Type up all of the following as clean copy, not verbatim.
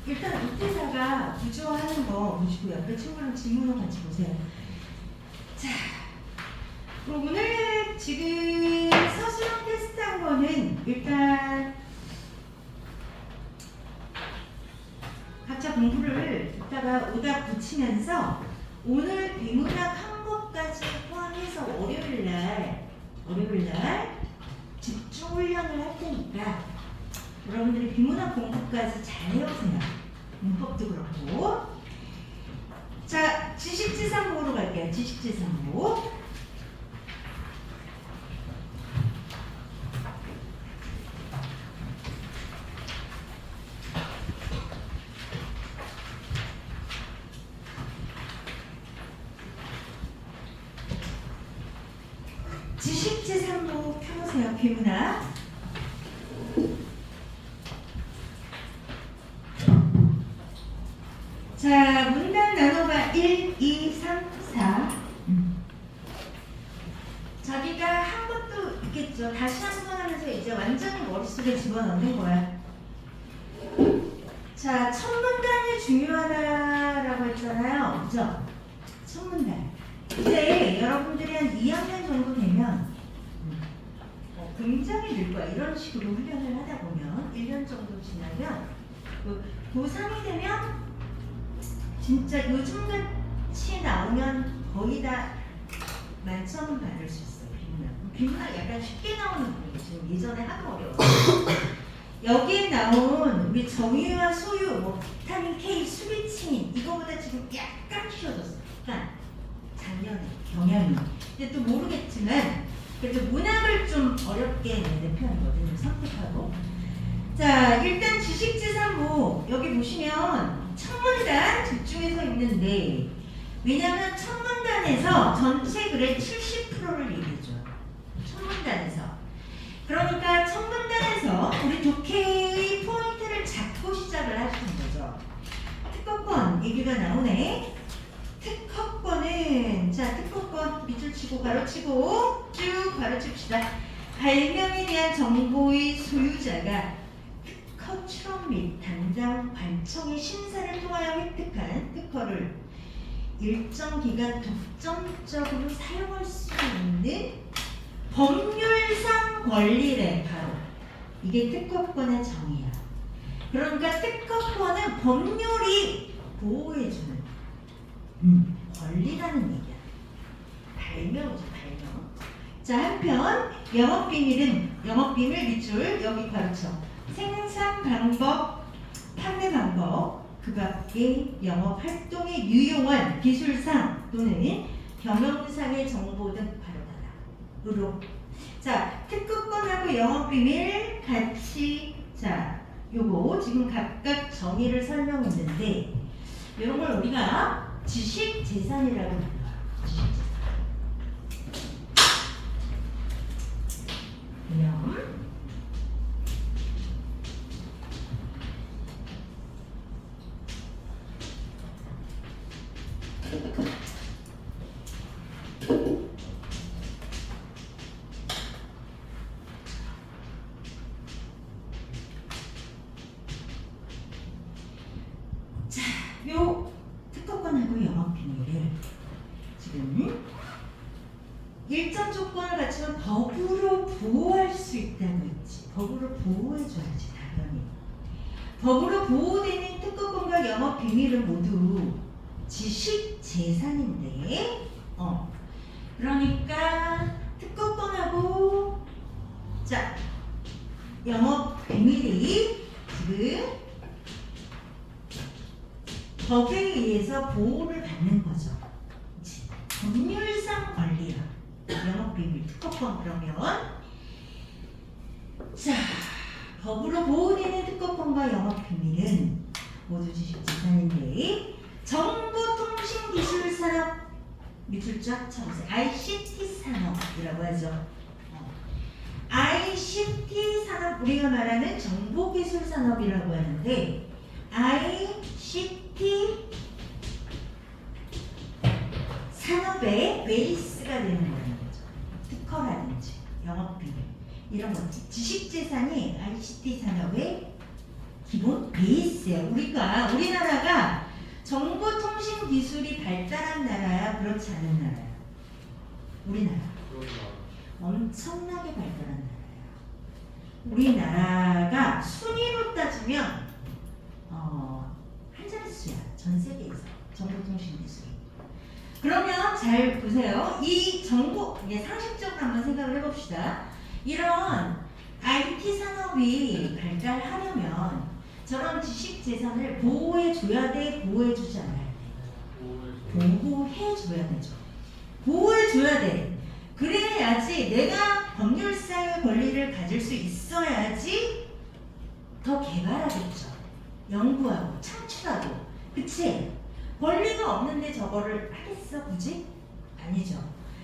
일단 우태사가 구조하는 거 보시고 옆에 친구랑 질문을 같이 보세요. 자, 오늘 지금 서술형 테스트한 거는 일단 각자 공부를 이따가 오답 붙이면서 오늘 비문학 한 것까지 포함해서 월요일날 집중 훈련을 할 테니까 여러분들이 비문학 공부까지 잘 해오세요. 문법도 그렇고. 자, 지식지상보로 갈게요. 지식지상보. 지식지상보 켜보세요. 비문학. 자, 문단 나눠봐. 1, 2, 3, 4. 자기가 한 것도 있겠죠. 다시 한 번 하면서 이제 완전히 머릿속에 집어넣는 거야. 자, 첫 문단이 중요하다라고 했잖아요. 그죠? 첫 문단. 이제 여러분들이 한 2학년 정도 되면 굉장히 늘 거야. 이런 식으로 훈련을 하다 보면 1년 정도 지나면 고3이 되면 진짜 요즘같이 나오면 거의 다 만점은 받을 수 있어요. 비문학 약간 쉽게 나오는 부분이 지금 예전에 하도 어려웠어요. 여기에 나온 우리 정유와 소유, 뭐 비타민 K, 수비친 이거보다 지금 약간 쉬워졌어. 약간 작년에 경향이. 근데 또 모르겠지만 그래도 문학을 좀 어렵게 내는 편이거든요. 선택하고. 자, 일단 지식지상보 여기 보시면 첫 문단 집중해서 읽는데 왜냐하면 첫 문단에서 전체 글의 70%를 얘기해줘요. 첫 문단에서. 그러니까 첫 문단에서 우리 독해의 포인트를 잡고 시작을 하시는 거죠. 특허권 얘기가 나오네. 특허권은 자 특허권 밑줄 치고 가로치고 쭉 가로칩시다. 발명에 대한 정보의 소유자가 특허 출원 및 담당 관청의 심사를 통하여 획득한 특허를 일정 기간 독점적으로 사용할 수 있는 법률상 권리래. 바로 이게 특허권의 정의야. 그러니까 특허권은 법률이 보호해주는 권리라는 얘기야. 발명이죠, 발명. 자, 한편 영업비밀 밑줄 여기 가르쳐. 생산 방법, 판매 방법, 그 밖에 영업 활동에 유용한 기술상 또는 경영상의 정보 등 바로다라. 자, 특허권하고 영업비밀 같이 자, 요거 지금 각각 정의를 설명했는데 이런 걸 우리가 지식재산이라고 불러요. 지식재산. 그냥 자, 요 특허권하고 영업비밀을 지금 일정 조건을 갖추면 법으로 보호할 수 있다고 했지. 법으로 보호해줘야지 당연히. 법으로 보호되는 특허권과 영업비밀은 모두 지식재산인데 그러니까 특허권하고 자 영업비밀이 지금 법에 의해서 보호를 받는 거죠. 법률상 권리야. 영업비밀, 특허권 그러면 자 법으로 보호되는 특허권과 영업비밀은 모두 지식재산인데 정보통신기술산업 밑줄 쫙 쳐보세요. ICT 산업이라고 하죠. ICT 산업 우리가 말하는 정보기술 산업이라고 하는데 ICT 산업의 베이스가 되는 거라는 거죠. 특허라는 영업비밀 이런 거지. 지식재산이 ICT 산업의 기본 베이스예요. 우리나라가 정보통신 기술이 발달한 나라야, 그렇지 않은 나라야? 우리나라 엄청나게 발달한 나라야. 우리나라가 순위로 따지면 한 자릿수야, 전 세계에서 정보통신 기술이. 그러면 잘 보세요. 이 정보, 이게 상식적으로 한번 생각을 해봅시다. 이런 IT 산업이 발달하려면 저런 지식 재산을 보호해줘야 돼, 보호해주지 않아야 돼? 보호해줘야 되죠. 보호해줘야 돼. 그래야지 내가 법률상의 권리를 가질 수 있어야지 더 개발하겠죠. 연구하고 창출하고. 그치? 권리가 없는데 저거를 하겠어 굳이? 아니죠.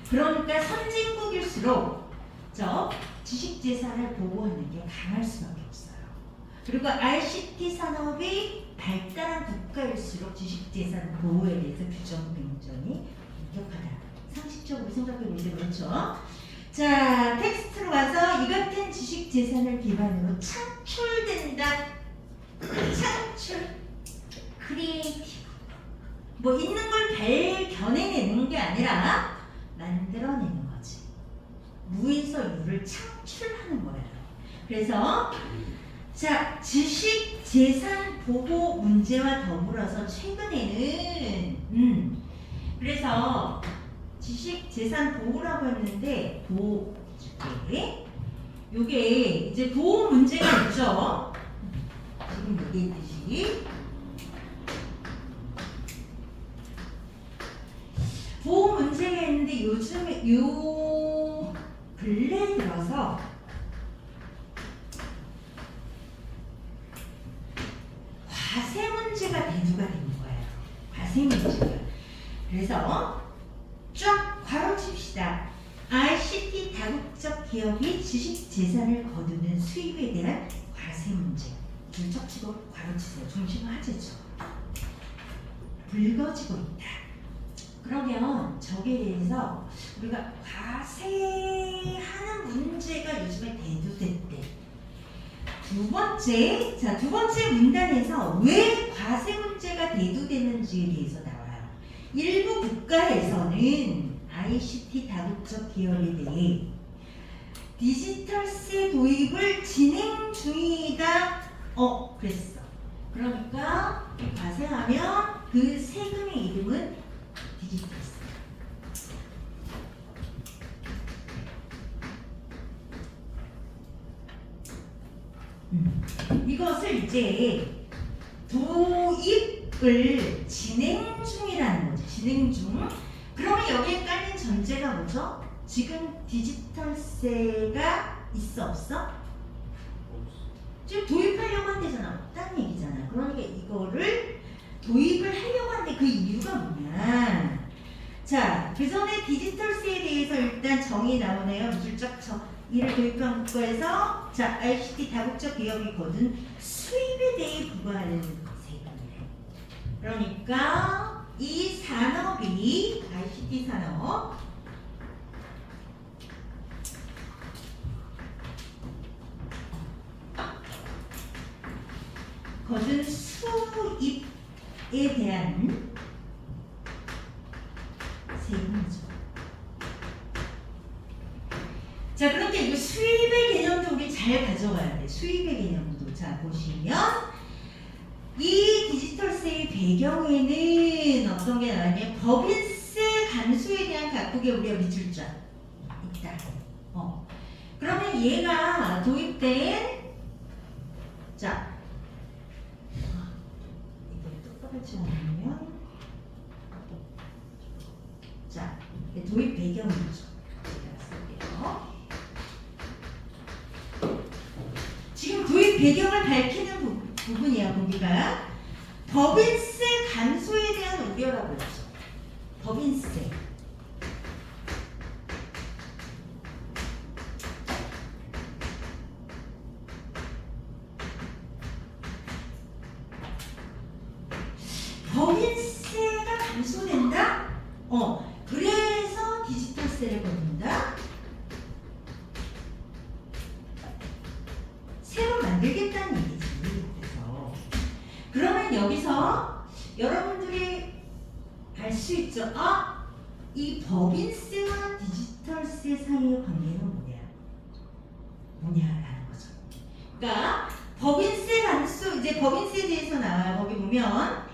그러니까 선진국일수록 저 지식재산을 보호하는 게 강할 수밖에 없어요. 그리고 ICT 산업이 발달한 국가일수록 지식재산 보호에 대해서 규정 굉장히 엄격하다. 상식적으로 생각해 볼 때 그렇죠. 자, 텍스트로 와서 이 같은 지식재산을 기반으로 창출된다. 창출, 크리에이티브. 뭐 있는 걸 발견해내는 게 아니라 만들어내는 거지. 무에서 유를 창출하는 거예요. 그래서 자, 지식 재산 보호 문제와 더불어서 최근에는 그래서 지식 재산 보호라고 했는데 보호 줄게. 요게 이제 보호 문제가 있죠. 지금 여기 있듯이 보호 문제가 있는데 요즘에 요 근래 들어서 과세 문제가 대두가 되는 거예요. 과세 문제가. 그래서 쫙 괄호 칩시다. ICT 다국적 기업이 지식 재산을 거두는 수입에 대한 과세 문제. 줄쩍 치고 괄호 치세요. 중심 화제죠. 불거지고 있다. 그러면 저기에 대해서 우리가 과세하는 문제가 요즘에 대두됐대. 두 번째 문단에서 왜 과세 문제가 대두되는지에 대해서 나와요. 일부 국가에서는 ICT 다국적 기업에 대해 디지털세 도입을 진행 중이다. 그랬어. 그러니까 과세하면 그 세금의 이름은 디지털세. 이것을 이제 도입을 진행 중이라는 거죠. 진행 중. 그러면 여기에 깔린 전제가 뭐죠? 지금 디지털세가 있어 없어? 지금 도입하려고 한대잖아. 없다는 얘기잖아. 그러니까 이거를 도입을 하려고 하는데 그 이유가 뭐냐? 자, 그 전에 디지털세에 대해서 일단 정의 나오네요. 무술적 이를 도입한 국가에서 자, ICT 다국적 기업이 거둔 수입에 대해 부과하는 세금이래. 그러니까 이 산업이 ICT 산업 거둔 수입에 대한 세금이죠. 자, 그런데 이 수입의 개념도 우리 잘 가져가야 돼. 수입의 개념도. 자, 보시면 이 디지털세의 배경에는 어떤 게 나왔냐면 법인세 감소에 대한 각국의 우리가 미줄자 있다. 그러면 얘가 도입된 자, 이걸 똑바르지 않으면 자, 도입 배경이죠. 지금 도입 배경을 밝히는 부분이야. 보기가 법인세 감소에 대한 우려라고 했죠. 법인세. 법인세가 감소된다? 그래서 디지털세를 걷는다? 여기서 여러분들이 알 수 있죠. 이 법인세와 디지털세 사이의 관계는 뭐냐라는 거죠. 그러니까 법인세 감수, 이제 법인세에 대해서 나와요. 거기 보면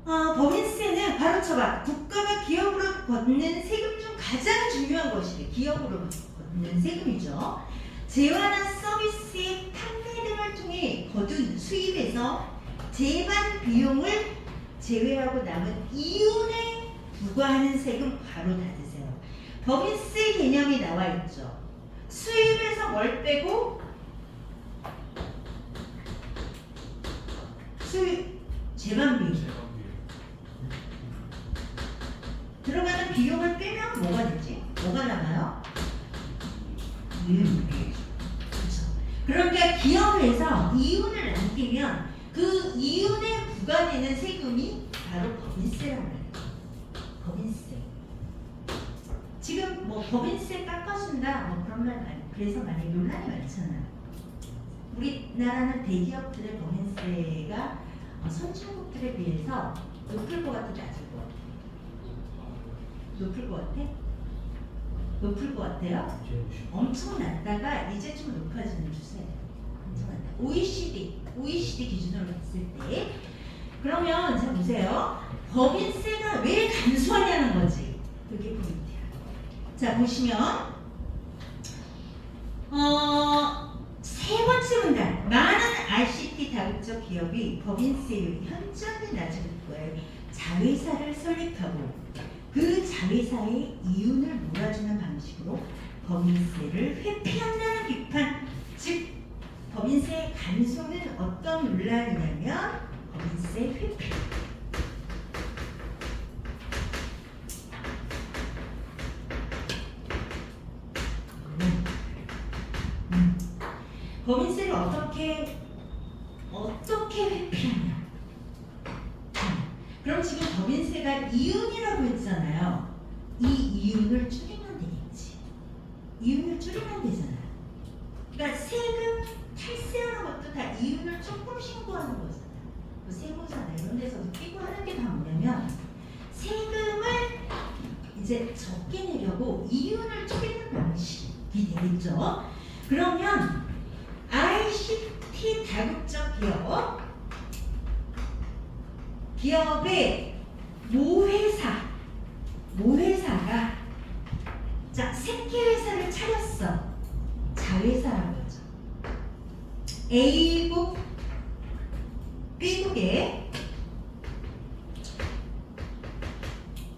법인세는 바로 쳐봐. 국가가 기업으로 걷는 세금 중 가장 중요한 것이래. 기업으로 걷는 세금이죠. 재화나 서비스의 판매 등을 통해 거둔 수입에서 재반 비용을 제외하고 남은 이윤에 부과하는 세금 바로 다 드세요. 법인세 개념이 나와 있죠. 수입에서 뭘 빼고 수입 재반 비용 들어가는 비용을 빼면 뭐가 되지? 뭐가 남아요? 이윤. 그렇죠. 그러니까 기업에서 이윤을 남기면 그 이윤에 부과되는 세금이 바로 법인세라고 해요. 법인세. 지금 뭐 법인세 깎아준다 뭐 그런 말 많이, 그래서 많이 논란이 많잖아요. 우리나라는 대기업들의 법인세가 선진국들에 비해서 높을 것 같아, 낮을 것 같아? 높을 것 같아? 높을 것 같아요? 엄청 낮다가 이제 좀 높아지는 추세예요. 엄청 낮다. OECD 기준으로 봤을 때. 그러면 자 보세요. 법인세가 왜 감소하냐는 거지. 그게 포인트야. 자 보시면 세 번째 문단. 많은 ICT 다국적 기업이 법인세율이 현저하게 낮을 거예요. 자회사를 설립하고 그 자회사의 이윤을 몰아주는 방식으로 법인세를 회피한다는 비판. 즉 법인세 감소는 어떤 논란이냐면 법인세 회피. 법인세를 어떻게 회피하냐? 그럼 지금 법인세가 이윤이라고 했잖아요. 이 이윤을 줄이면 되겠지. 이윤을 줄이면 되잖아요. 그러니까 세금 탈세하는 것도 다 이윤을 조금 신고하는 거잖아요. 그 세무사나 이런 데서 끼고 하는 게 다 뭐냐면 세금을 이제 적게 내려고 이윤을 줄이는 방식이 되겠죠. 그러면 ICT 다국적 기업의 모회사가 자 새끼 회사를 차렸어. 자회사라고 하죠. A국, B국의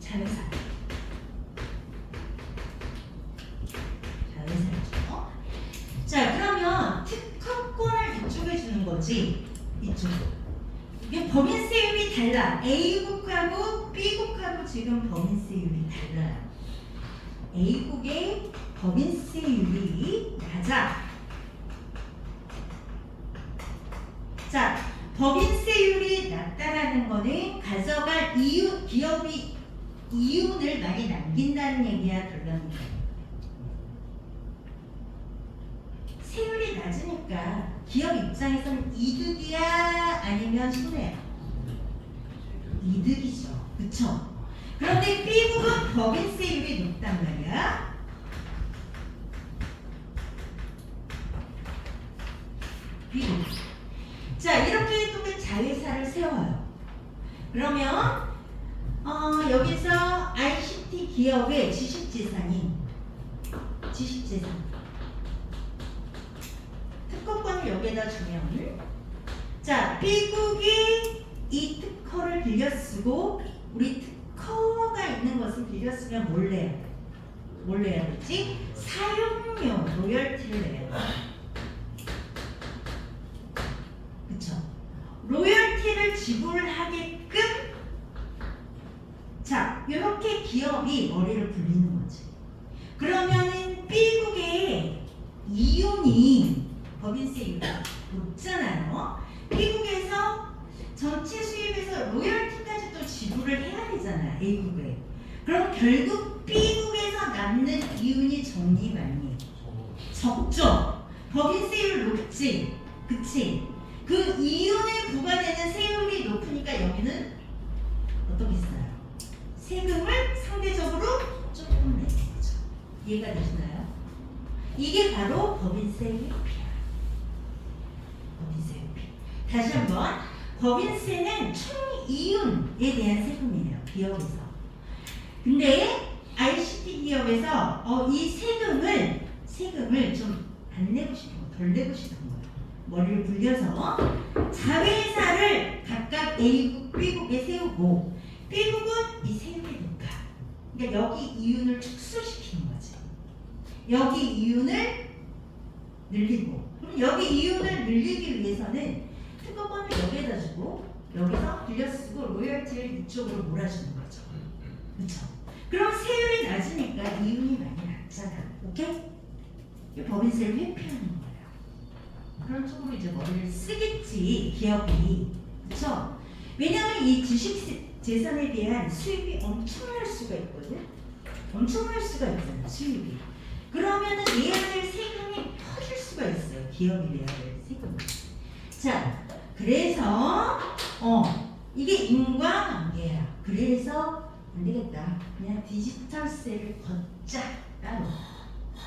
자회사. 자회사죠. 자 그러면 특허권을 이쪽에 주는 거지. 이쪽으로. 이게 법인세율이 달라. A국하고 B국하고 지금 법인세율이 달라요. A국의 법인세율이 낮아. 자, 법인세율이 낮다라는 거는 가져갈 기업이 이윤을 많이 남긴다는 얘기야, 결론이. 세율이 낮으니까 기업 입장에서는 이득이야 아니면 손해야? 이득이죠. 그쵸? 그런데 B국은 법인세율이 높단 말이야. B국. 자 이렇게 또 자회사를 세워요. 그러면 여기서 ICT 기업의 지식재산 특허권을 여기에다 주면 자 B국이 이 특허를 빌려 쓰고 우리 특허가 있는 것을 빌려 쓰면 뭘 내야 되지? 사용료 로열티를 내야 돼. 그쵸? 로열티를 지불하게끔 자 이렇게 기업이 머리를 굴리는 거지. 그러면은 B국의 이윤이 법인세율이 높잖아요. B국에서 전체 수입에서 로열티까지 또 지불을 해야 되잖아. A국에. 그럼 결국 B국에서 남는 이윤이 적니 많니? 적죠. 법인세율 높지. 그치? 그 이윤에 부과되는 세율이 높으니까 여기는 어떻겠어요? 세금을 상대적으로 조금 내는 거죠. 이해가 되시나요? 이게 바로 법인세 회피야. 법인세 회피. 다시 한번, 법인세는 총 이윤에 대한 세금이에요. 기업에서. 근데 ICT 기업에서 이 세금을 좀 안 내고 싶은 거, 덜 내고 싶은 거예요. 머리를 굴려서 자회사를 각각 A국, B국에 세우고 B국은 이 세율이 높아. 그러니까 여기 이윤을 축소시키는 거지. 여기 이윤을 늘리고, 그럼 여기 이윤을 늘리기 위해서는 특허권을 여기에다 주고 여기서 빌려 쓰고 로열티를 이쪽으로 몰아주는 거죠. 그렇죠? 그럼 세율이 낮으니까 이윤이 많이 낮잖아. 오케이? 법인세를 회피하는 거예요. 그런 쪽으로 이제 머리를 쓰겠지, 기업이. 그렇죠? 왜냐하면 이 주식 재산에 대한 수입이 엄청날 수가 있거든. 엄청날 수가 있잖아, 수입이. 그러면은 내야 될 세금이 터질 수가 있어요. 기업이 내야 될 세금. 자, 그래서 이게 인과관계야. 그래서 안 되겠다. 그냥 디지털세를 걷자. 따로.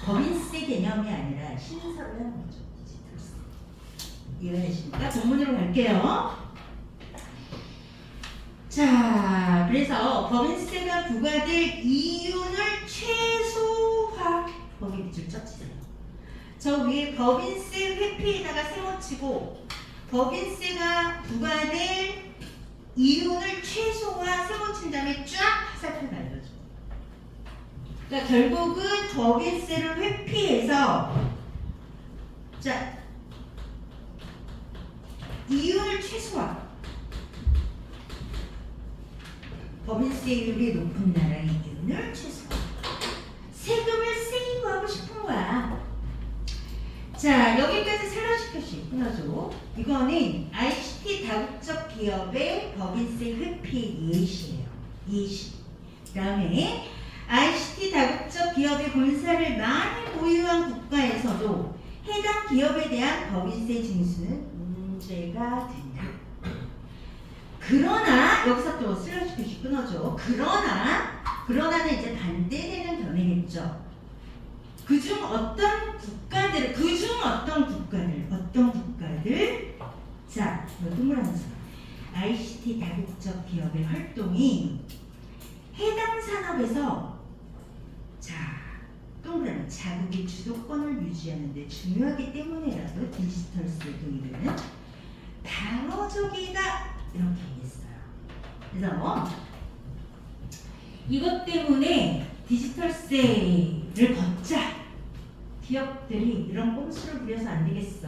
법인세 개념이 아니라 신설을 하는 거죠. 디지털세. 이해하십니까? 본문으로 갈게요. 자, 그래서 법인세가 부과될 이윤을 최소화. 거기 밑줄 쳤지요. 저 위에 법인세 회피에다가 세워치고 법인세가 부과될 이윤을 최소화 세워친 다음에 쫙 화살표 날려줘. 그러니까 결국은 법인세를 회피해서 자 이윤을 최소화. 법인세율이 높은 나라의 이윤을 최소화. 세금을 세이브하고 싶은 거야. 자, 여기까지 셀러시켜시 끊어줘. 이거는 ICT 다국적 기업의 법인세 회피 예시예요. 예시. 그 다음에 ICT 다국적 기업의 본사를 많이 보유한 국가에서도 해당 기업에 대한 법인세 징수는 문제가 된다. 그러나 여기서 또 슬러시 끊어줘. 그러나는 이제 반대되는 견해겠죠. 그중 어떤 국가들 자, 동그라면서 ICT 다국적 기업의 활동이 해당 산업에서 자, 동그라미 자국의 주도권을 유지하는 데 중요하기 때문에라도 디지털세 도입에는 방어적이다 이렇게 얘기했어요. 그래서 이것 때문에 디지털세를 걷자. 기업들이 이런 꼼수를 부려서 안 되겠어.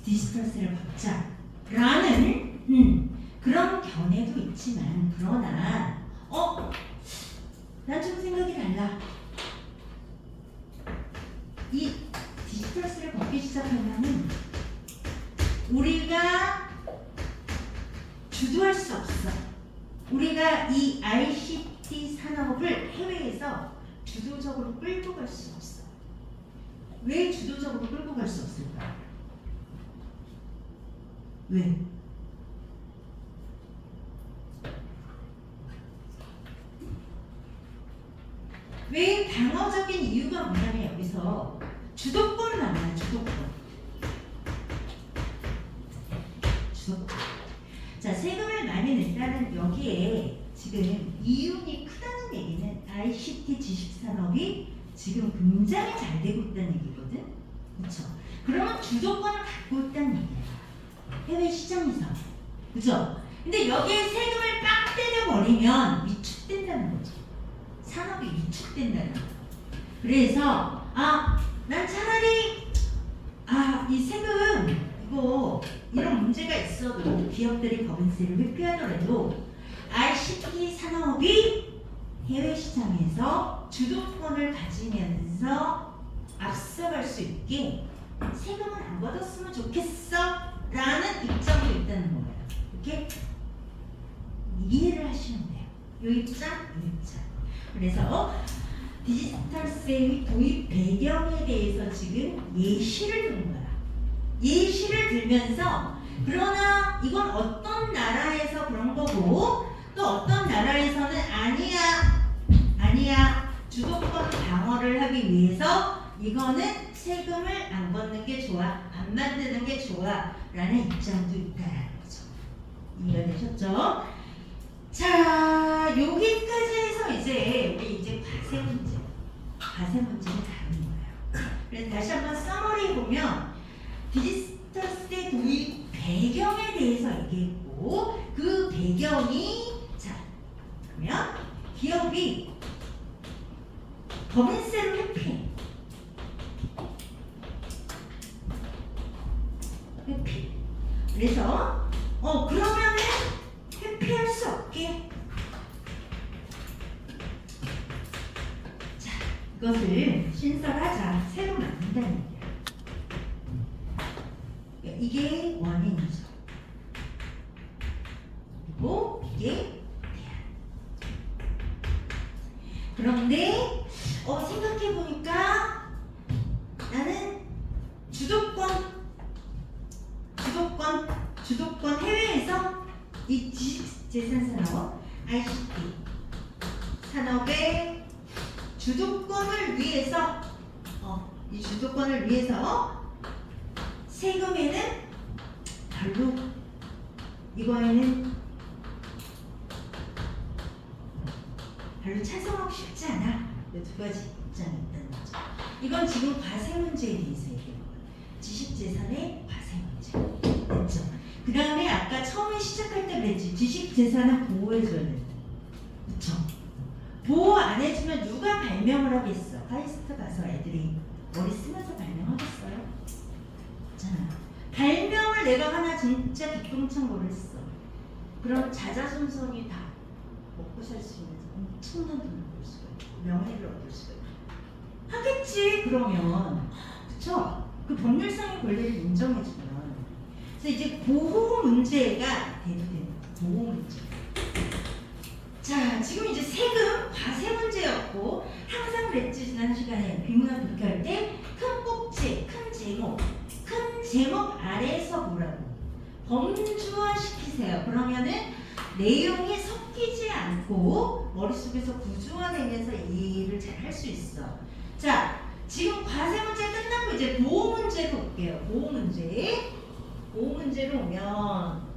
디지털세를 걷자. 라는 그런 견해도 있지만 그러나 난 좀 생각이 달라. 이 디지털세를 걷기 시작하면은 우리가 주도할 수 없어. 우리가 이 ICT 산업을 해외에서 주도적으로 끌고 갈 수 없어. 왜 주도적으로 끌고 갈 수 없을까? 왜? 왜 방어적인 이유가 뭐냐면 여기서 주도권만 주도권. 자, 세금을 많이 낸다는 여기에 지금 이윤이 크다는 얘기는 ICT 지식산업이 지금 굉장히 잘 되고 있다는 얘기거든. 그렇죠? 그러면 주도권을 갖고 있다는 얘기야. 해외 시장에서. 그죠? 근데 여기에 세금을 빡 때려버리면 위축된다는 거죠. 산업이 위축된다는 거죠. 그래서 난 차라리 이 세금 이거 이런 문제가 있어도 기업들이 법인세를 회피하더라도 ICT 산업이 해외 시장에서 주도권을 가지면서 앞서갈 수 있게 세금을 안 걷었으면 좋겠어 라는 입장도 있다는 거예요. 이렇게 이해를 하시면 돼요. 이 입장, 이 입장. 그래서 디지털세 도입 배경에 대해서 지금 예시를 든 거야. 예시를 들면서 그러나 이건 어떤 나라에서 그런 거고 또 어떤 나라에서는 아니야 주도권 방어를 하기 위해서 이거는 세금을 안 걷는 게 좋아 안 만드는 게 좋아 라는 입장도 있다라는 거죠. 이해가 되셨죠? 자 여기까지 해서 우리 이제 과세 문제는 다른 거예요. 그래서 다시 한번 서머리 보면 디지털 시대 도입 배경에 대해서 얘기했고 그 배경이 자 그러면 기업이 법인세로 회피 그래서 그러면은 회피할 수 없게 자 이것을 신설하자 새로 만든다는 얘기야. 이게 원인이죠. 그리고 이게 대안. 그런데 생각해보니까 나는 주도권 해외에서 이 지식재산산업 ICT 산업의 주도권을 위해서 이 주도권을 위해서 세금에는 별로 이거에는 별로 찬성하고 싶지 않아. 이 두 가지 입장이 있다는 거죠. 이건 지금 과세 문제에 대해서 얘기하는 거예요. 지식재산의 과세 문제. 됐죠? 그 다음에 아까 처음에 시작할 때 그랬지. 지식재산은 보호해줘야 된다. 그쵸? 보호 안 해주면 누가 발명을 하겠어? 카이스트 가서 애들이 머리 쓰면서 발명하겠어요? 있잖아. 발명을 내가 하나 진짜 기똥창고를 했어. 그럼 자자손손이 다 먹고 살 수 있는 엄청난 돈을 벌 수가 있고 명예를 얻을 수가 있고 하겠지. 그러면 그쵸? 그 법률상의 권리를 인정해주면 그래서 이제 보호 문제가 되는 보호 문제. 자 지금 이제 세금 과세 문제였고 항상 그랬지. 지난 시간에 비문학 독해할 때 큰 꼭지 큰 제목 아래에서 보라고 범주화 시키세요. 그러면은 내용이 섞이지 않고 머릿속에서 구조화되면서 이해를 잘 할 수 있어. 자 지금 과세 문제 끝나고 이제 보호 문제로 올게요. 보호 문제로 오면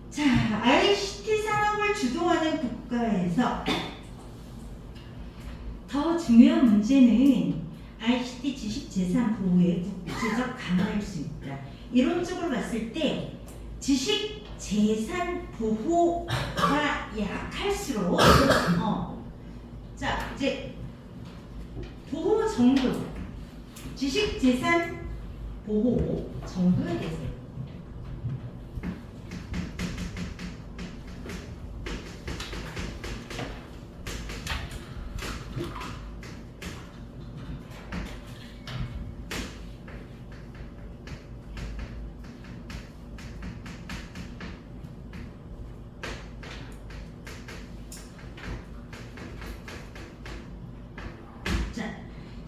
자 ICT 산업을 주도하는 국가에서 더 중요한 문제는 ICT 지식재산 보호의 국제적 강화일 수 있다. 이론적으로 봤을 때 지식재산 보호가 약할수록 자 이제 보호 정도 지식재산 보호 정도에 대해서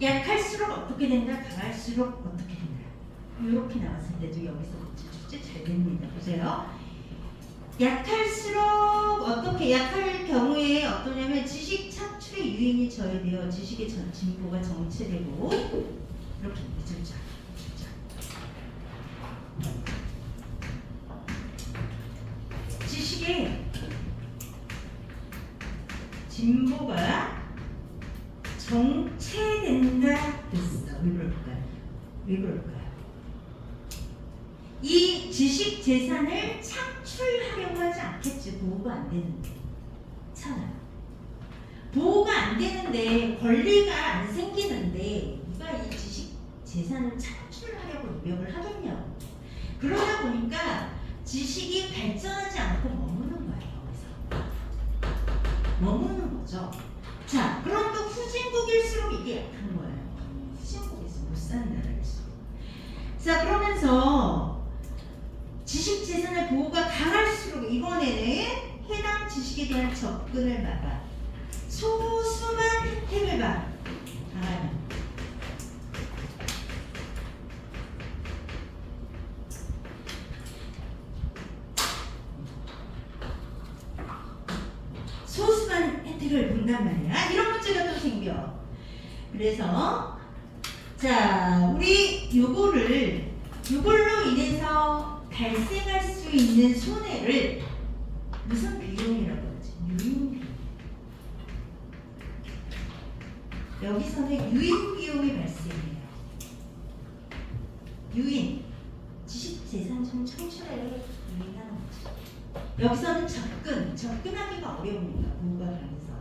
약할수록 어떻게 된다, 강할수록 어떻게 된다. 이렇게 나왔을 때도 여기서 주제 잘 됩니다. 보세요. 약할수록 어떻게 약할 경우에 어떠냐면 지식 창출의 유인이 저해되어 지식의 진보가 정체되고 이렇게 주자. 지식의 진보가 정체된다 됐어. 왜 그럴까요? 이 지식 재산을 창출하려고 하지 않겠지. 보호가 안 되는데. 잖아요. 보호가 안 되는데 권리가 안 생기는데 누가 이 지식 재산을 창출하려고 노력을 하겠냐고. 그러다 보니까 지식이 발전하지 않고 머무는 거예요. 그래서 머무는 거죠. 자, 그럼 또 후진국일수록 이게 약한 거예요. 후진국일수록 못 사는 나라일수록. 자, 그러면서 지식재산의 보호가 강할수록 이번에는 해당 지식에 대한 접근을 막아 소수만 혜택을 받아. 혜택을 본단 말이야. 이런 문제가 또 생겨. 그래서 자, 우리 요걸로 인해서 발생할 수 있는 손해를 무슨 비용이라고 하지? 유인 비용. 여기서는 유인 비용이 발생해요. 유인. 지식재산 좀 청출에 유인하는 거지. 여기서는 접근하기가 어려우니까 보호가 강해서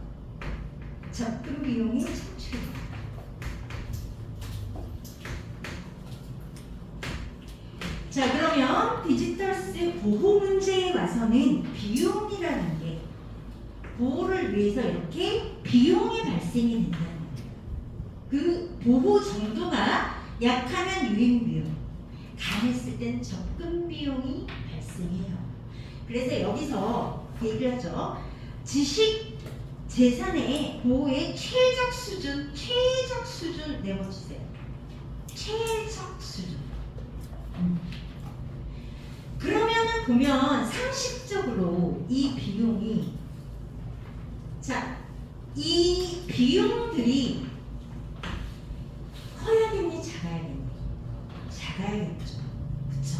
접근 비용이 청출입니다. 자, 그러면 디지털스 보호 문제에 와서는 비용이라는 게 보호를 위해서 이렇게 비용이 발생이 된다는 거예요. 그 보호 정도가 약하면 유인 비용, 강했을 땐 접근 비용이 발생해요. 그래서 여기서 얘기를 하죠. 지식 재산의 보호의 최적 수준 내어주세요. 최적 수준. 그러면은 보면 상식적으로 이 비용이, 자, 이 비용들이 커야겠니 작아야겠니? 작아야겠죠. 그쵸?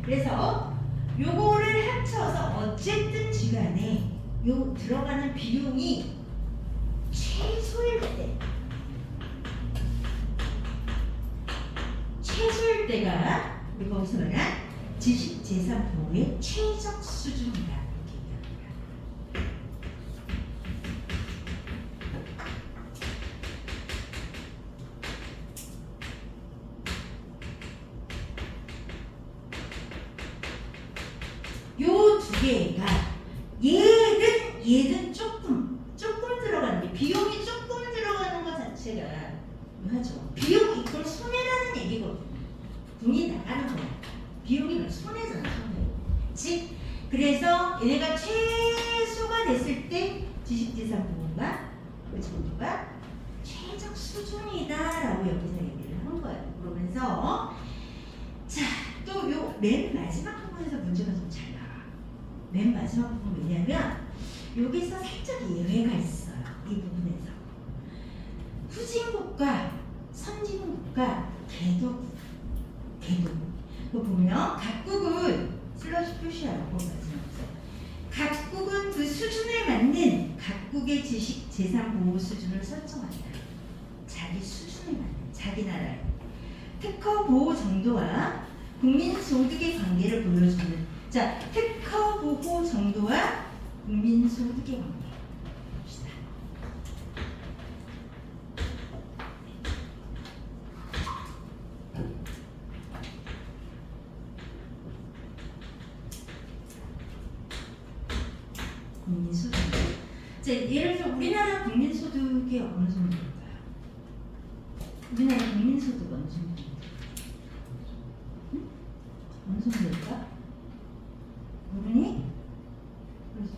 그래서 요거를 합쳐서 어쨌든지 간에 요 들어가는 비용이 최소일 때가 우리 거기서 말한 지식재산 보호의 최적 수준이다. 이렇게 얘기합니다. 요 두 개가 얘는 조금 들어가는 게, 비용이 조금 들어가는 것 자체가 하죠. 비용 이걸 손해라는 얘기거든요. 돈이 나가는 거야. 비용이 손해잖아, 손해. 즉, 그래서 얘네가 최소가 됐을 때 지식재산 보호가 그 정도가 최적 수준이다라고 여기서 얘기를 한 거예요. 그러면서 자, 또 요 맨 마지막 부분에서 문제가 좀 잘 나와. 맨 마지막 부분 왜냐면 여기서 살짝 예외가 있어요. 이 부분에서 후진국가, 선진국가, 개도국. 그거 보면 각국은 슬러시 표시하고 마지막에 각국은 그 수준에 맞는 각국의 지식 재산 보호 수준을 설정한다. 자기 수준에 맞는 자기 나라의 특허 보호 정도와 국민 소득의 관계를 보여주는, 자, 특허 보호 정도와 국민 소득의 관계 봅시다. 국민소득. 자, 예를 들어 우리나라 국민소득이 어느 정도일까요? 우리나라 국민소득 어느 정도일까요? 응? 어느 정도일까? 모르니? 그래서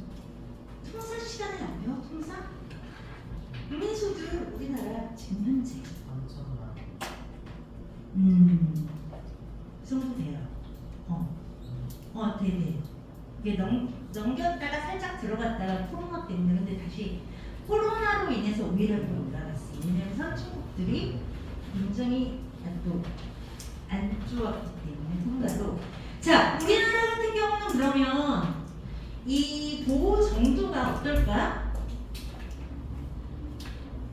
통사 시간에 안 배워? 통사? 국민소득 우리나라 지금 현재 3천만. 그 정도 돼요. 네. 이게 넘겼다가 살짝 들어갔다가 코로나 때문에, 근데 다시 코로나로 인해서 오히려 더 올라갔어요. 왜냐면 선진국들이 굉장히 안 좋았기 때문에 통과로. 자, 우리나라 같은 경우는 그러면 이 보호 정도가 어떨까?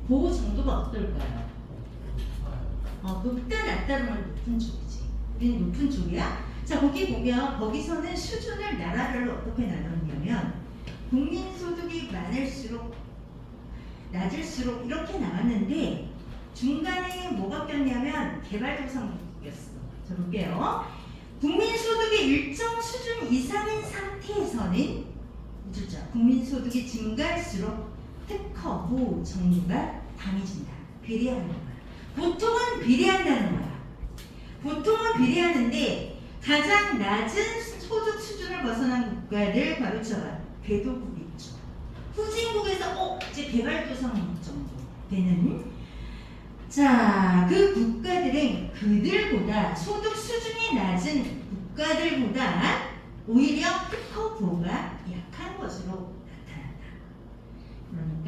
보호 정도가 어떨까요? 높다 낮다로는 높은 쪽이지. 우리는 높은 쪽이야. 자, 거기 보면 거기서는 수준을 나라별로 어떻게 나눴냐면 국민소득이 많을수록 낮을수록 이렇게 나왔는데 중간에 뭐가 꼈냐면 개발도상국이 꼈어. 자, 볼게요. 국민소득이 일정 수준 이상인 상태에서는 국민소득이 증가할수록 특허 보호 정도가 강해진다. 비례하는 거야. 보통은 비례한다는 거야. 보통은 비례하는데 가장 낮은 소득 수준을 벗어난 국가들 바로 저가 개도국 있죠. 후진국에서 이제 개발도상국 정도 되는, 자, 그 국가들은 그들보다 소득 수준이 낮은 국가들보다 오히려 특허 보호가 약한 것으로 나타난다.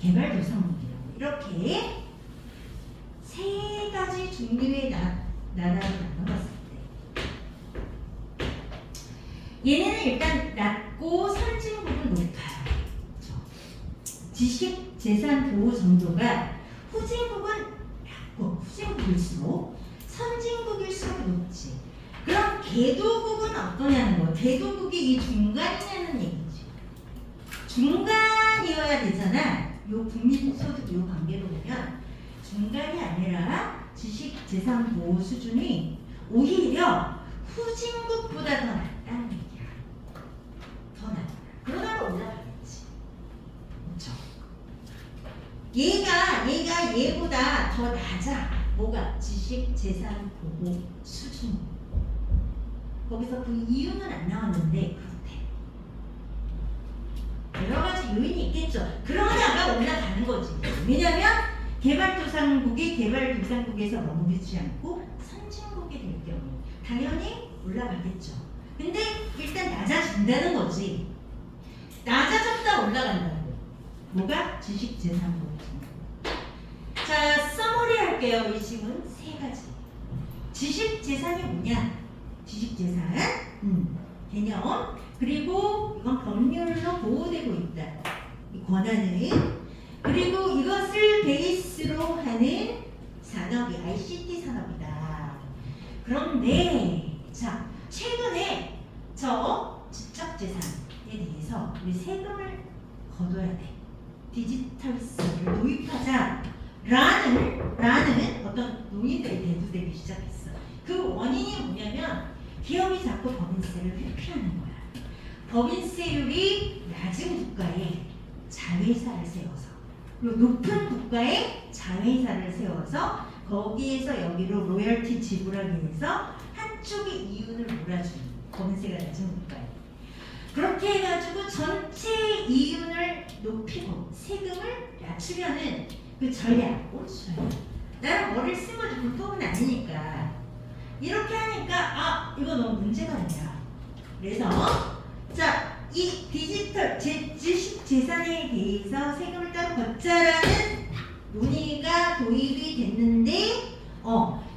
개발도상국이라고 이렇게 세 가지 종류의 나라를 나눠봤을 때 얘네는 일단 낮고 선진국은 높아요. 지식 재산 보호 정도가 후진국은 낮고 후진국일수록 선진국일수록 높지. 그럼 개도국은 어떠냐는 거야. 개도국이 이 중간이냐는 얘기지. 중간이어야 되잖아. 요 국민소득 요 관계로 보면 중간이 아니라 지식 재산 보호 수준이 오히려 후진국보다 더 낮다는 얘기야. 더 낮아. 그러다가 올라가겠지. 그렇죠? 얘가 얘보다 더 낮아. 뭐가? 지식 재산 보호 수준. 거기서 그 이유는 안 나왔는데 그렇대. 여러 가지 요인이 있겠죠. 그러다가 올라가는 거지. 왜냐면 개발도상국이 개발도상국에서 머무르지 않고 선진국이 될 경우 당연히 올라가겠죠. 근데 일단 낮아진다는 거지. 낮아졌다 올라간다고. 뭐가? 지식재산보호. 자, 서머리 할게요. 이 질문 세 가지. 지식재산이 뭐냐? 지식재산 개념. 그리고 이건 법률로 보호되고 있다. 이 권한은. 그리고 이것을 베이스로 하는 산업이 ICT 산업이다. 그런데 자, 최근에 저 지적재산에 대해서 우리 세금을 거둬야 돼. 디지털세를 도입하자라는 어떤 논의들이 대두되기 시작했어. 그 원인이 뭐냐면 기업이 자꾸 법인세를 회피하는 거야. 법인세율이 낮은 국가에 자회사를 세워서 그리고 높은 국가에 자회사를 세워서 거기에서 여기로 로열티 지불하기 위해서 한쪽의 이윤을 몰아주는 법인세가 낮은 국가에 그렇게 해가지고 전체 이윤을 높이고 세금을 낮추려는 그 전략 옳죠. 나는 머리를 쓴 거지 불법은 아니니까 이렇게 하니까 아 이거 너무 문제가 아니야. 그래서 자 이 디지털 지식 재산에 대해서 세금을 따로 걷자라는 논의가 도입이 됐는데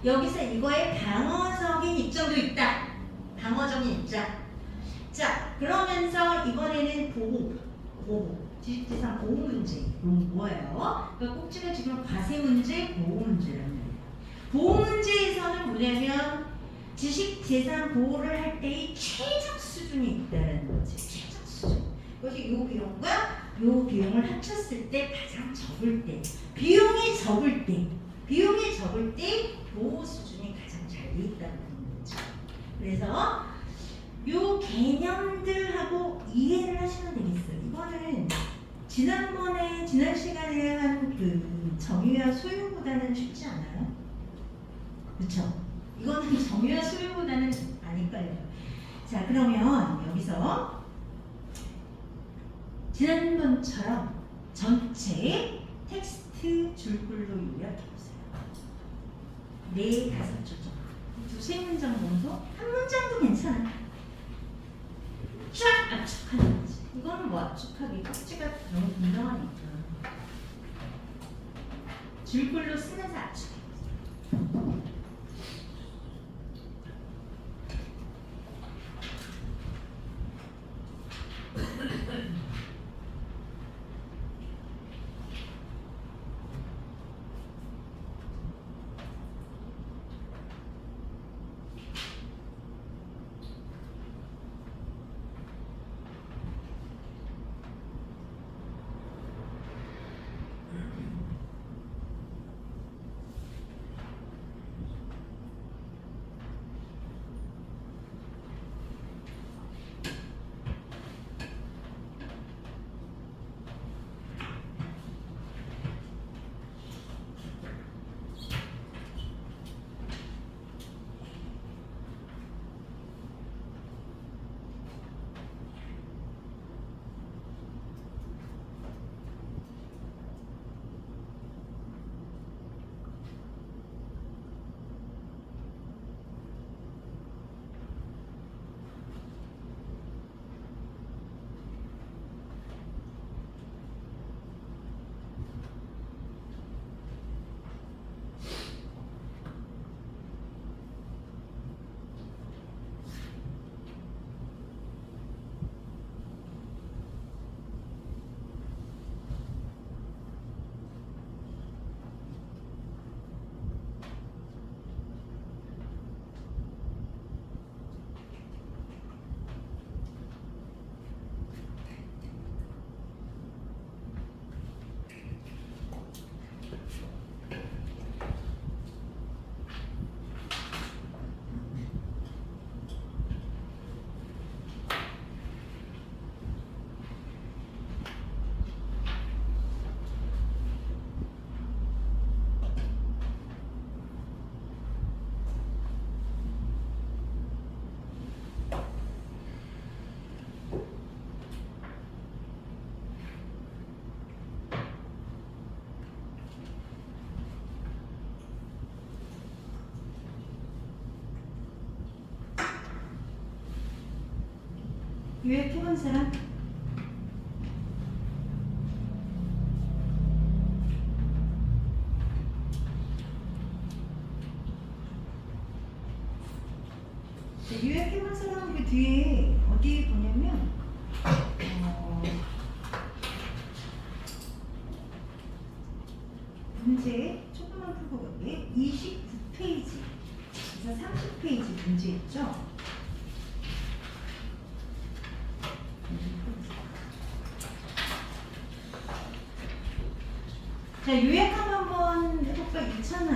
여기서 이거에 방어적인 입장도 있다. 방어적인 입장. 자 그러면서 이번에는 보호 지식재산 보호 문제 뭐예요? 그러니까 꼭지가 지금 과세 문제, 보호 문제라는 거예요. 보호 문제에서는 뭐냐면 지식재산 보호를 할 때의 최적 수준이 있다는 거지. 최적 수준. 그것이 이 비용과 이 비용을 합쳤을 때 가장 적을 때, 비용이 적을 때 보호 수준이 가장 잘 돼 있다는 거죠. 그래서 이 개념들하고 이해를 하시면 되겠어요. 이거는 지난 시간에 한 그 점유와 소유보다는 쉽지 않아요? 그렇죠? 이거는 점유와 소유보다는 아닐까요? 자 그러면 여기서 지난번처럼 전체 텍스트 줄글로 요약해보세요. 4, 5줄 정도. 두세 문장 정도? 한 문장도 괜찮아. 쫙 압축하는 거지. 이거는 뭐 압축하기 꼭지가 너무 분명하니까 줄글로 쓰면서 압축해. 요약해본 사람? 자, 요약해본 사람은 그 뒤에 어디 보냐면 문제 조금만 풀고 갈게. 29페이지 그래서 30페이지 문제 있죠? 자, 요약함 한번 해볼까? 유찬이?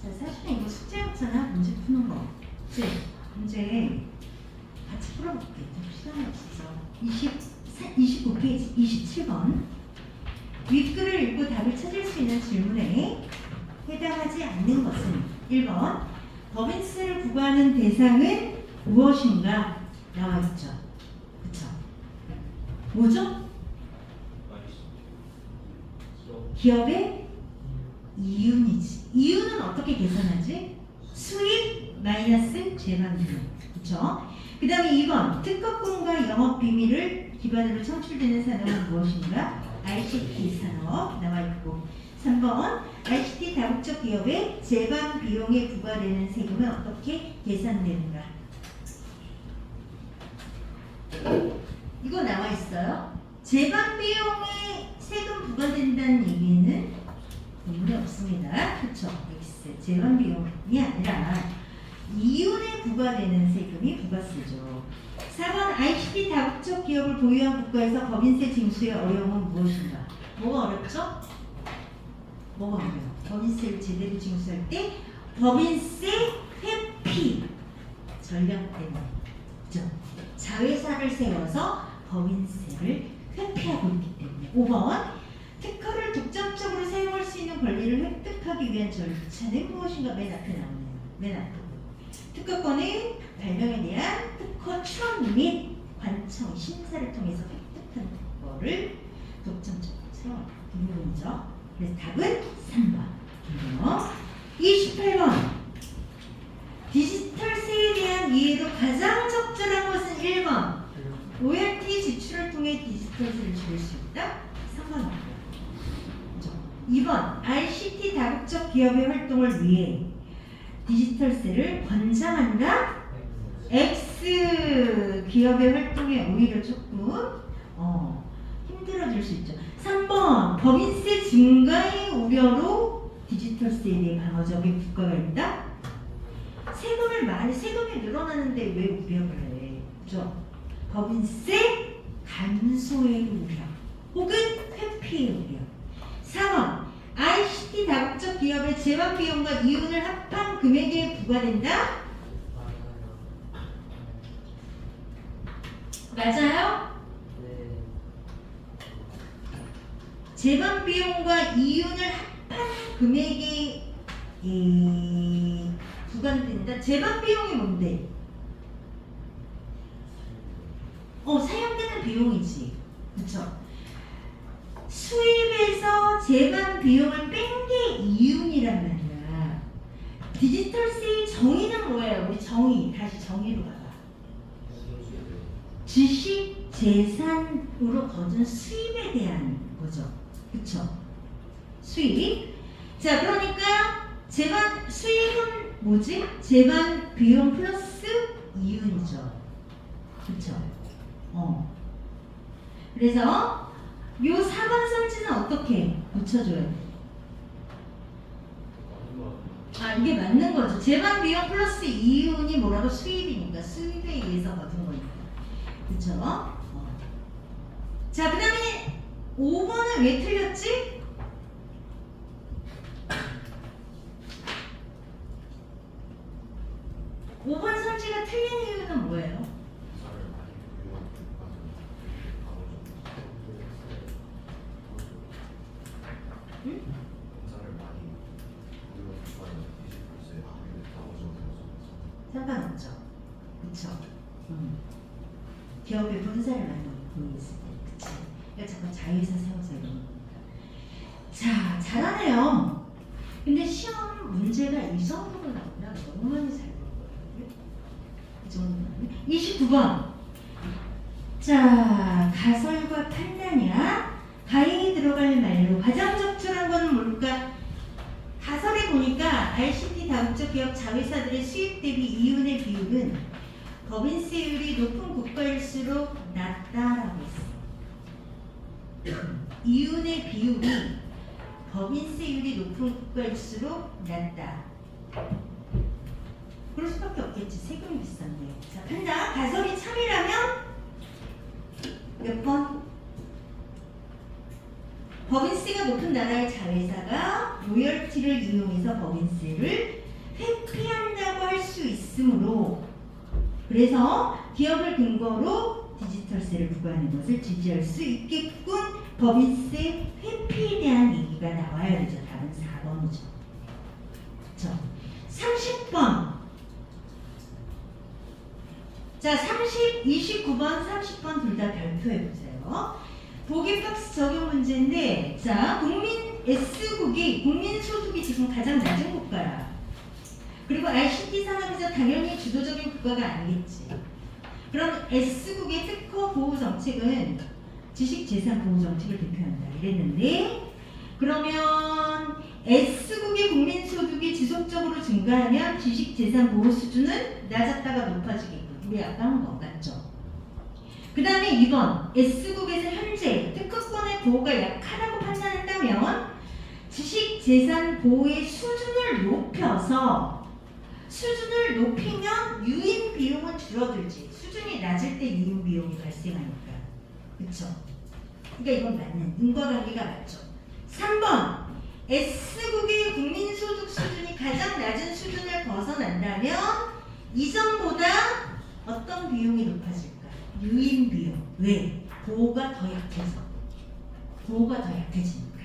자, 사실은 이거 숙제였잖아. 문제 푸는 거. 그치? 문제 같이 풀어볼게. 좀 시간이 없어서. 29페이지 27번. 윗글을 읽고 답을 찾을 수 있는 질문에 해당하지 않는 것은 1번 법인세를 부과하는 대상은 무엇인가 나와 있죠. 그쵸? 뭐죠? 기업의 이윤이지. 이윤은 어떻게 계산하지? 수입 마이너스 재반 비용. 그쵸? 그 다음에 2번 특허권과 영업 비밀을 기반으로 창출되는 산업은 무엇인가? ICT 산업 나와 있고 3번 ICT 다국적 기업의 재반 비용에 부과되는 세금은 어떻게 계산되는가? 이거 나와 있어요. 재반 비용에 세금 부과된다는 얘기는 의문이 없습니다. 그렇죠? X 재반 비용이 아니라 이윤에 부과되는 세금이 부가세죠. 4번 ICT 다국적 기업을 보유한 국가에서 법인세 징수의 어려움은 무엇인가? 뭐가 어렵죠? 뭐가 어려워요? 법인세를 제대로 징수할 때 법인세 회피 전략 때문에 그죠? 자회사를 세워서 법인세를 회피하고 있기 때문에 5번 특허를 독점적으로 사용할 수 있는 권리를 획득하기 위한 절차는 무엇인가? 맨 앞에 나오네요. 맨 앞에 특허권은 발명에 대한 특허 출원 및 관청 심사를 통해서 획득한 특허를 독점적으로 사용한다. 비밀문죠. 그래서 답은 3번. 28번. 디지털세에 대한 이해도 가장 적절한 것은 1번. 로열티 지출을 통해 디지털세를 줄일 수 있다. 3번. 2번. ICT 다국적 기업의 활동을 위해 디지털세를 권장한다? X 기업의 활동에 오히려 조금 힘들어질 수 있죠. 3번 법인세 증가의 우려로 디지털세에 대해 방어적인 국가가 있다? 세금이 늘어나는데 왜 우려를 해? 그죠? 법인세 감소의 우려 혹은 회피의 우려. 4번 ICT 다국적 기업의 재반 비용과 이윤을 합한 금액에 부과된다? 맞아요? 네. 재반 비용과 이윤을 합한 금액에 부과된다? 재반 비용이 뭔데? 사용되는 비용이지. 그쵸? 수입에서 재반 비용을 뺀 게 이윤이란 말이야. 디지털세의 정의는 뭐예요? 우리 정의, 다시 정의로 가봐. 지식 재산으로 거둔 수입에 대한 거죠. 그쵸? 수입. 자, 그러니까 수입은 뭐지? 재반 비용 플러스 이윤이죠. 그쵸? 그래서 요 4번 선지는 어떻게 붙여줘야 돼? 이게 맞는 거죠. 재반 비용 플러스 이윤이 뭐라고? 수입이니까. 수입에 의해서 거둔 거니까. 그쵸? 자, 그 다음에 5번은 왜 틀렸지? 오 번 선지가 틀린 이유는 뭐예요? 응? 상관없죠. 그쵸? 기업의 분사를 많이 여기 있을 때. 그치? 그러니까 잠깐 자유에서 세워서 이런 겁니다. 자, 잘하네요. 근데 시험 문제가 이 정도로 나오면 너무 많이 잘 볼 거예요. 이 정도면. 29번. 자, 가설과 판단이야. 가에 들어갈 말로 가장 적절한 건 뭘까? 가설에 보니까 ICT 다국적 기업 자회사들의 수입 대비 이윤의 비율은 법인세율이 높은 국가일수록 낮다라고 했어. 이윤의 비율이 법인세율이 높은 국가일수록 낮다. 그럴 수밖에 없겠지. 세금이 비싼데. 자, 판단. 가설이 참이라면 몇 번? 법인세가 높은 나라의 자회사가 로열티를 이용해서 법인세를 회피한다고 할 수 있으므로, 그래서 기업을 근거로 디지털세를 부과하는 것을 지지할 수 있겠군. 법인세 회피에 대한 얘기가 나와야 되죠. 답은 4번이죠. 그렇죠? 30번. 자, 29번, 30번 둘 다 별표해보세요. 보기 박스 적용 문제인데, 자, S국이, 국민소득이 지금 가장 낮은 국가야. 그리고 ICT 산업에서 당연히 주도적인 국가가 아니겠지. 그럼 S국의 특허 보호 정책은 지식재산 보호 정책을 대표한다. 이랬는데, 그러면 S국의 국민소득이 지속적으로 증가하면 지식재산 보호 수준은 낮았다가 높아지겠고, 우리 아까 한 거 맞죠? 그 다음에 2번, S국에서 현재 특허권의 보호가 약하다고 판단했다면 지식재산 보호의 수준을 높이면 유인 비용은 줄어들지. 수준이 낮을 때 유인 비용이 발생하니까. 그쵸? 그러니까 이건 맞는, 인과관계가 맞죠. 3번, S국의 국민소득 수준이 가장 낮은 수준을 벗어난다면 이전보다 어떤 비용이 높아질까? 유인 비용. 왜? 보호가 더 약해서. 보호가 더 약해지니까.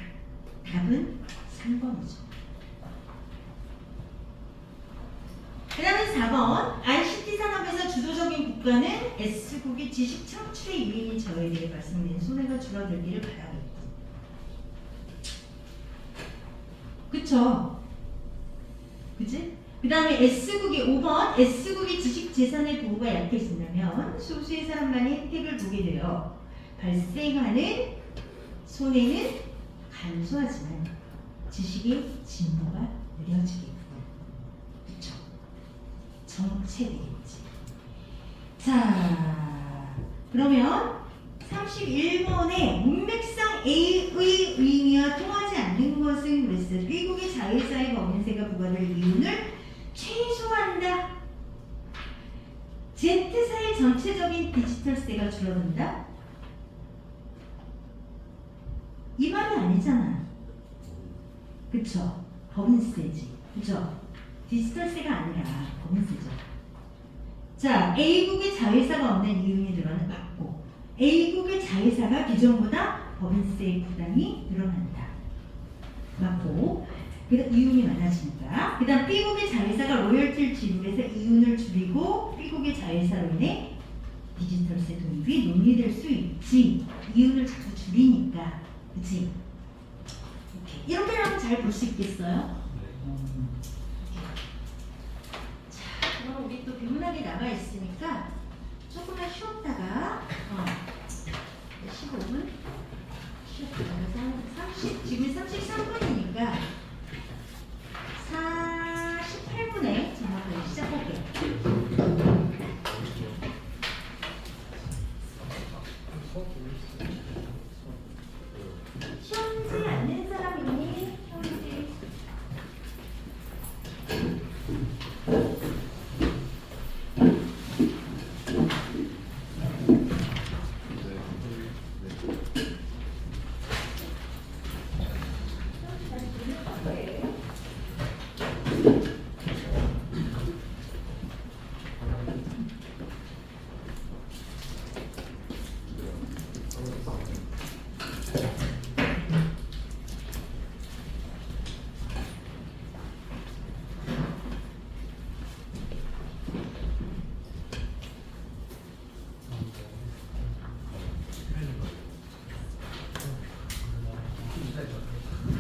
답은 3번이죠. 그 다음에 4번. ICT 산업에서 주도적인 국가는 S국이 지식 창출의 유인이 저에게 발생된 손해가 줄어들기를 바라겠고. 그쵸? 그치? 그 다음에 S국이 5번. S국이 지식재산의 보호가 약해진다면 소수의 사람만이 혜택을 보게 되어 발생하는 손해는 감소하지만 지식의 진보가 느려지겠고. 그쵸? 정체되겠지. 자, 그러면 31번에 문맥상 A의 의미와 통하지 않는 것은 그랬어요. 미국의 자회사의 법인세가 부과될 이윤을 최소화한다. Z사의 전체적인 디지털세가 줄어든다? 이 말이 아니잖아. 그쵸? 법인세지. 그쵸? 디지털세가 아니라 법인세죠. 자, A국의 자회사가 없는 이윤이 늘어나는 맞고, A국의 자회사가 기존보다 법인세 부담이 늘어난다. 맞고, 그다음 이윤이 많아지니까. 그 다음 B국의 자회사가 로열티를 지불해서 이윤을 줄이고 B국의 자회사로 인해 디지털세 도입이 논의될 수 있지. 이윤을 자꾸 줄이니까. 그치? 이렇게 하면 잘 볼 수 있겠어요? 자, 그럼 우리 또 비문학이 남아 있으니까 조금만 쉬었다가 15분 쉬었다가 30, 지금 33분이니까 48분에 정확하게 시작할게요. 쉬지 않는 사람이니 쉬지. 될것 같아요.